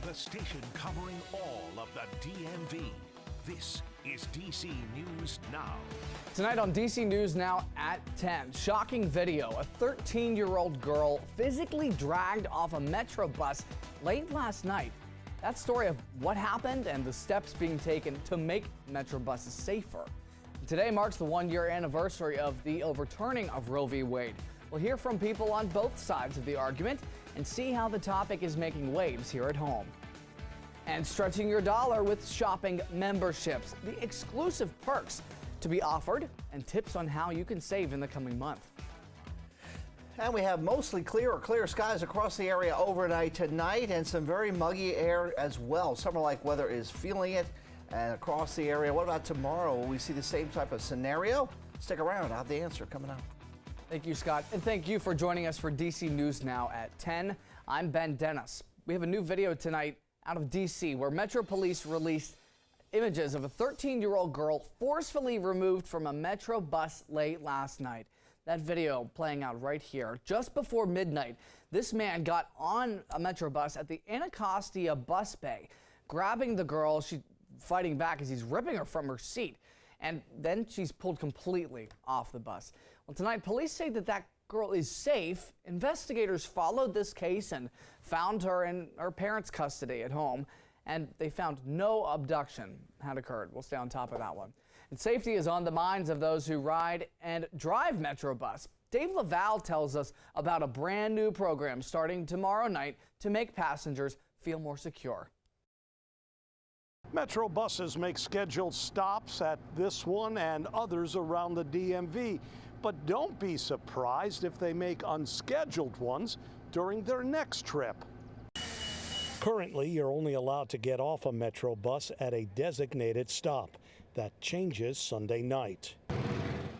the station covering all of the DMV. This is DC News Now. Tonight on DC News Now at 10, shocking video. A 13-year-old girl physically dragged off a Metro bus late last night. That story of what happened and the steps being taken to make Metro buses safer. Today marks the one-year anniversary of the overturning of Roe v. Wade. We'll hear from people on both sides of the argument and see how the topic is making waves here at home. And stretching your dollar with shopping memberships, the exclusive perks to be offered and tips on how you can save in the coming month. And we have mostly clear or clear skies across the area overnight tonight and some very muggy air as well. Summer-like weather is feeling it across the area. What about tomorrow? Will we see the same type of scenario? Stick around. I'll have the answer coming up. Thank you, Scott. And thank you for joining us for DC News Now at 10. I'm Ben Dennis. We have a new video tonight out of DC where Metro Police released images of a 13-year-old girl forcefully removed from a Metro bus late last night. That video playing out right here. Just before midnight, this man got on a Metro bus at the Anacostia bus bay, grabbing the girl. She's fighting back as he's ripping her from her seat. And then she's pulled completely off the bus. Well, tonight, police say that girl is safe. Investigators followed this case and found her in her parents' custody at home. And they found no abduction had occurred. We'll stay on top of that one. And safety is on the minds of those who ride and drive Metro bus. Dave Laval tells us about a brand new program starting tomorrow night to make passengers feel more secure. Metro buses make scheduled stops at this one and others around the DMV. But don't be surprised if they make unscheduled ones during their next trip. Currently, you're only allowed to get off a Metro bus at a designated stop. That changes Sunday night.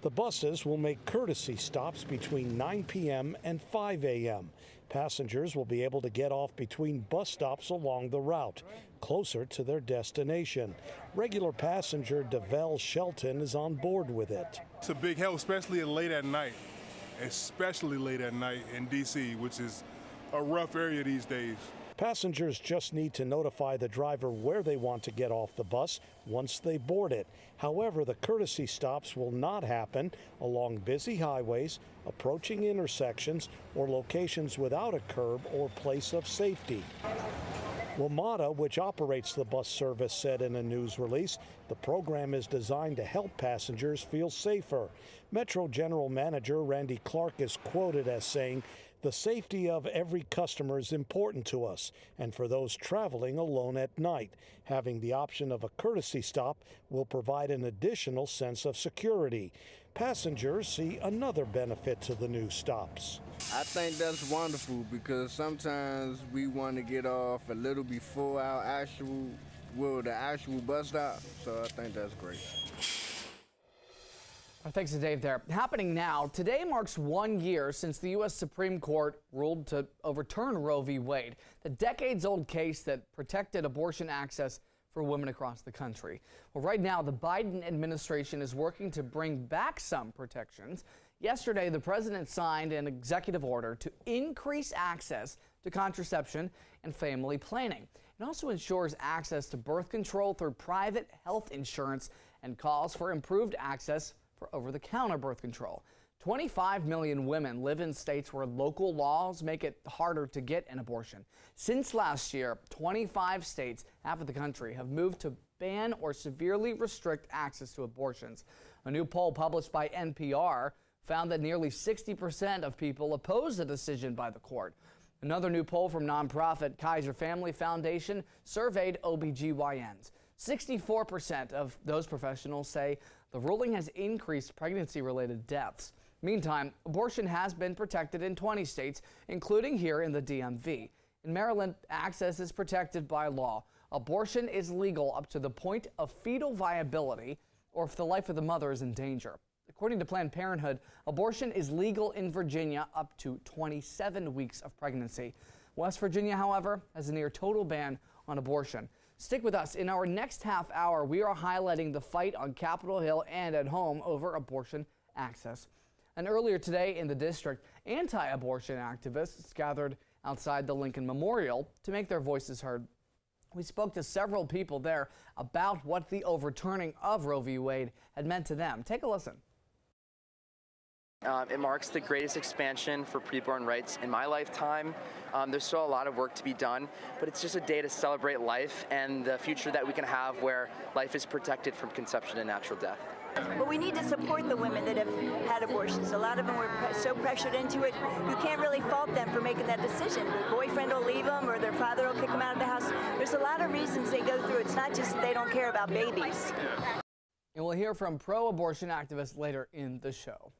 The buses will make courtesy stops between 9 p.m. and 5 a.m. Passengers will be able to get off between bus stops along the route, closer to their destination. Regular passenger DeVell Shelton is on board with it. It's a big help, especially late at night in D.C., which is a rough area these days. Passengers just need to notify the driver where they want to get off the bus once they board it. However, the courtesy stops will not happen along busy highways, approaching intersections, or locations without a curb or place of safety. WMATA, which operates the bus service, said in a news release, the program is designed to help passengers feel safer. Metro General Manager Randy Clark is quoted as saying, "The safety of every customer is important to us, and for those traveling alone at night, having the option of a courtesy stop will provide an additional sense of security." Passengers see another benefit to the new stops. I think that's wonderful because sometimes we want to get off a little before the actual bus stop, so I think that's great. Thanks to Dave there. Happening now, today marks 1 year since the U.S. Supreme Court ruled to overturn Roe v. Wade, the decades-old case that protected abortion access for women across the country. Well, right now, the Biden administration is working to bring back some protections. Yesterday, the president signed an executive order to increase access to contraception and family planning. It also ensures access to birth control through private health insurance and calls for improved access for over-the-counter birth control. 25 million women live in states where local laws make it harder to get an abortion. Since last year, 25 states, half of the country, have moved to ban or severely restrict access to abortions. A new poll published by NPR found that nearly 60% of people oppose the decision by the court. Another new poll from nonprofit Kaiser Family Foundation surveyed OBGYNs. 64% of those professionals say the ruling has increased pregnancy-related deaths. Meantime, abortion has been protected in 20 states, including here in the DMV. In Maryland, access is protected by law. Abortion is legal up to the point of fetal viability or if the life of the mother is in danger. According to Planned Parenthood, abortion is legal in Virginia up to 27 weeks of pregnancy. West Virginia, however, has a near total ban on abortion. Stick with us. In our next half hour, we are highlighting the fight on Capitol Hill and at home over abortion access. And earlier today in the district, anti-abortion activists gathered outside the Lincoln Memorial to make their voices heard We spoke to several people there about what the overturning of Roe v. Wade had meant to them. Take a listen. It marks the greatest expansion for preborn rights in my lifetime. There's still a lot of work to be done, but it's just a day to celebrate life and the future that we can have where life is protected from conception and natural death. But we need to support the women that have had abortions. A lot of them were so pressured into it, you can't really fault them for making that decision. Their boyfriend will leave them or their father will kick them out of the house. There's a lot of reasons they go through. It's not just that they don't care about babies. And we'll hear from pro-abortion activists later in the show.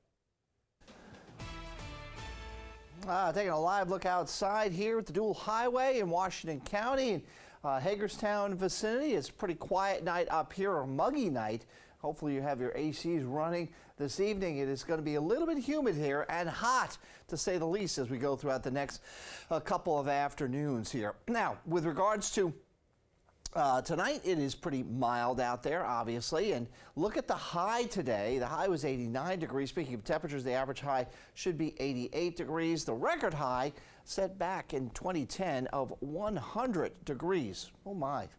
Taking a live look outside here at the Dual Highway in Washington County, Hagerstown vicinity. It's a pretty quiet night up here, a muggy night. Hopefully you have your ACs running this evening. It is going to be a little bit humid here and hot, to say the least, as we go throughout the next couple of afternoons here. Now, with regards to tonight, it is pretty mild out there, obviously, and look at the high today. The high was 89 degrees. Speaking of temperatures, the average high should be 88 degrees. The record high set back in 2010 of 100 degrees. Oh my.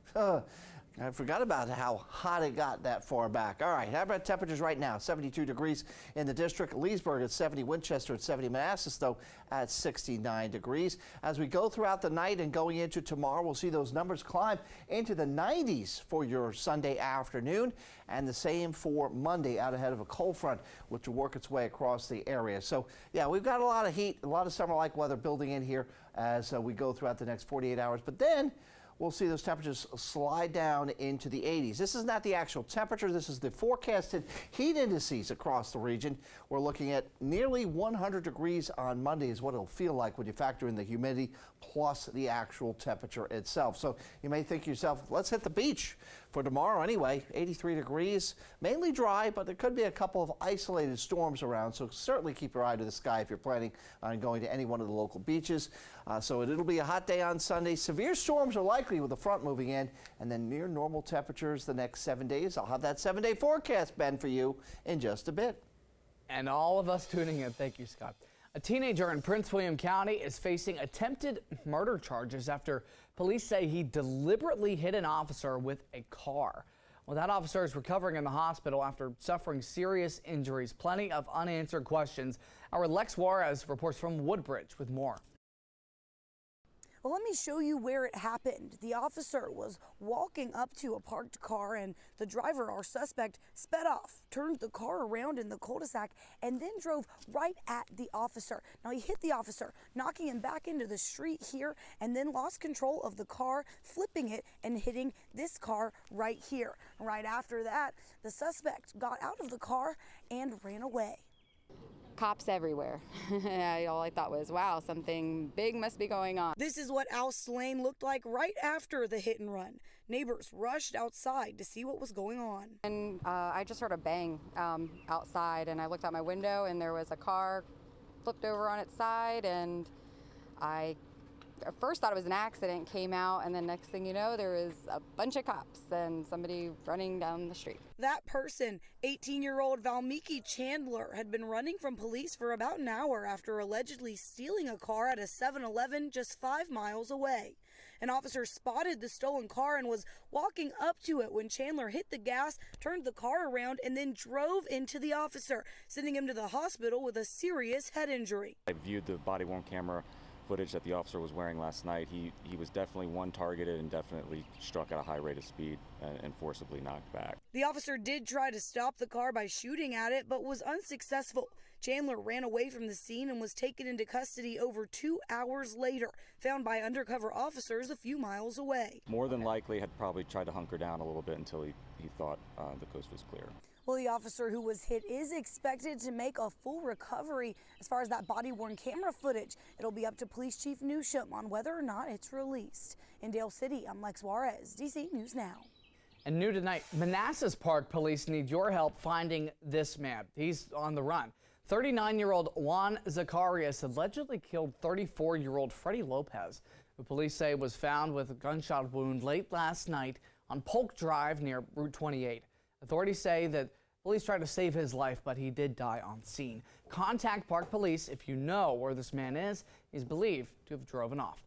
I forgot about how hot it got that far back. All right, how about temperatures right now? 72 degrees in the district. Leesburg at 70, Winchester at 70, Manassas, though, at 69 degrees. As we go throughout the night and going into tomorrow, we'll see those numbers climb into the 90s for your Sunday afternoon, and the same for Monday out ahead of a cold front, which will work its way across the area. So, yeah, we've got a lot of heat, a lot of summer-like weather building in here as we go throughout the next 48 hours. But then we'll see those temperatures slide down into the 80s. This is not the actual temperature. This is the forecasted heat indices across the region. We're looking at nearly 100 degrees on Monday is what it'll feel like when you factor in the humidity plus the actual temperature itself. So you may think to yourself, let's hit the beach for tomorrow anyway. 83 degrees, mainly dry, but there could be a couple of isolated storms around. So certainly keep your eye to the sky if you're planning on going to any one of the local beaches. So it'll be a hot day on Sunday. Severe storms are likely with the front moving in, and then near normal temperatures the next 7 days. I'll have that 7-day forecast, Ben, for you in just a bit. And all of us tuning in, thank you, Scott. A teenager in Prince William County is facing attempted murder charges after police say he deliberately hit an officer with a car. Well, that officer is recovering in the hospital after suffering serious injuries. Plenty of unanswered questions. Our Lex Juarez reports from Woodbridge with more. Well, let me show you where it happened. The officer was walking up to a parked car, and the driver, our suspect, sped off, turned the car around in the cul-de-sac, and then drove right at the officer. Now, he hit the officer, knocking him back into the street here, and then lost control of the car, flipping it and hitting this car right here. Right after that, the suspect got out of the car and ran away. Cops everywhere. All I thought was, wow, something big must be going on. This is what Alst Lane looked like right after the hit and run. Neighbors rushed outside to see what was going on. And I just heard a bang outside, and I looked out my window, and there was a car flipped over on its side, and I at first thought it was an accident, came out, and then next thing you know, there was a bunch of cops and somebody running down the street. That person, 18-year-old Valmiki Chandler, had been running from police for about an hour after allegedly stealing a car at a 7-Eleven just 5 miles away. An officer spotted the stolen car and was walking up to it when Chandler hit the gas, turned the car around, and then drove into the officer, sending him to the hospital with a serious head injury. I viewed the body-worn camera footage that the officer was wearing last night. He was definitely one targeted and definitely struck at a high rate of speed and forcibly knocked back. The officer did try to stop the car by shooting at it, but was unsuccessful. Chandler ran away from the scene and was taken into custody over 2 hours later, found by undercover officers a few miles away. More than likely had probably tried to hunker down a little bit until he thought the coast was clear. Well, the officer who was hit is expected to make a full recovery as far as that body-worn camera footage. It'll be up to Police Chief Newsham on whether or not it's released. In Dale City, I'm Lex Juarez, DC News Now. And new tonight, Manassas Park police need your help finding this man. He's on the run. 39-year-old Juan Zacarias allegedly killed 34-year-old Freddie Lopez, who police say was found with a gunshot wound late last night on Polk Drive near Route 28. Authorities say that police tried to save his life, but he did die on scene. Contact Park Police if you know where this man is. He's believed to have driven off.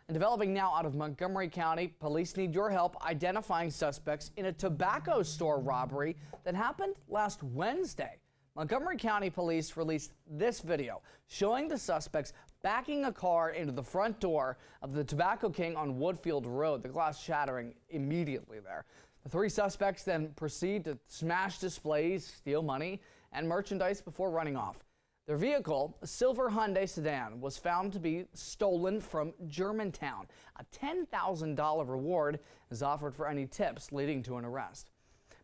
And developing now out of Montgomery County, police need your help identifying suspects in a tobacco store robbery that happened last Wednesday. Montgomery County Police released this video showing the suspects backing a car into the front door of the Tobacco King on Woodfield Road, the glass shattering immediately there. The three suspects then proceed to smash displays, steal money and merchandise before running off. Their vehicle, a silver Hyundai sedan, was found to be stolen from Germantown. A $10,000 reward is offered for any tips leading to an arrest.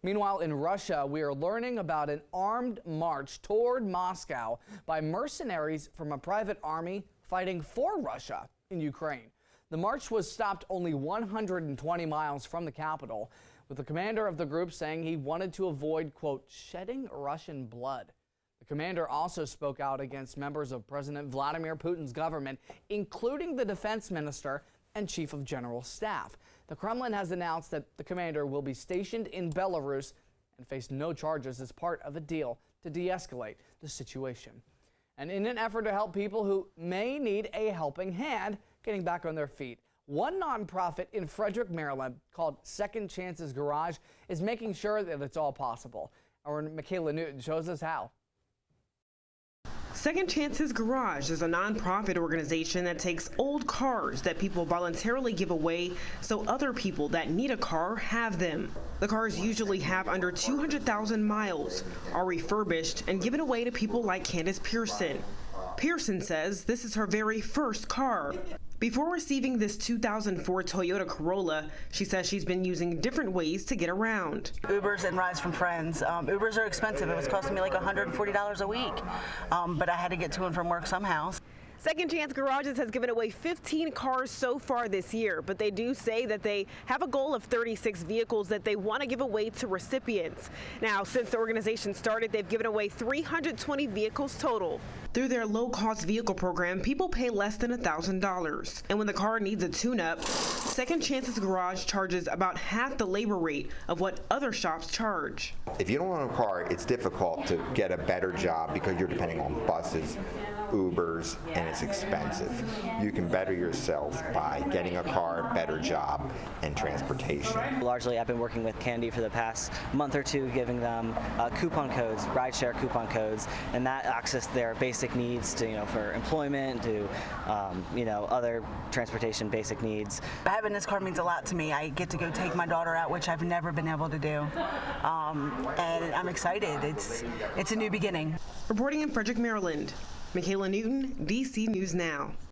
Meanwhile, in Russia, we are learning about an armed march toward Moscow by mercenaries from a private army fighting for Russia in Ukraine. The march was stopped only 120 miles from the capital, with the commander of the group saying he wanted to avoid, quote, shedding Russian blood. The commander also spoke out against members of President Vladimir Putin's government, including the defense minister and chief of general staff. The Kremlin has announced that the commander will be stationed in Belarus and face no charges as part of a deal to de-escalate the situation. And in an effort to help people who may need a helping hand getting back on their feet, one nonprofit in Frederick, Maryland, called Second Chances Garage, is making sure that it's all possible. Our Michaela Newton shows us how. Second Chances Garage is a nonprofit organization that takes old cars that people voluntarily give away so other people that need a car have them. The cars usually have under 200,000 miles, are refurbished and given away to people like Candace Pearson. Pearson says this is her very first car. Before receiving this 2004 Toyota Corolla, she says she's been using different ways to get around. Ubers and rides from friends. Ubers are expensive. It was costing me like $140 a week, but I had to get to and from work somehow. Second Chance Garages has given away 15 cars so far this year, but they do say that they have a goal of 36 vehicles that they want to give away to recipients. Now, since the organization started, they've given away 320 vehicles total. Through their low-cost vehicle program, people pay less than $1,000. And when the car needs a tune-up, Second Chances Garage charges about half the labor rate of what other shops charge. If you don't own a car, it's difficult to get a better job because you're depending on buses, Ubers, and it's expensive. You can better yourself by getting a car, better job, and transportation. Largely, I've been working with Candy for the past month or two, giving them coupon codes, rideshare coupon codes, and that access their basic needs to, for employment, to, other transportation basic needs. Having this car means a lot to me. I get to go take my daughter out, which I've never been able to do, and I'm excited. It's a new beginning. Reporting in Frederick, Maryland, Michaela Newton, DC News Now.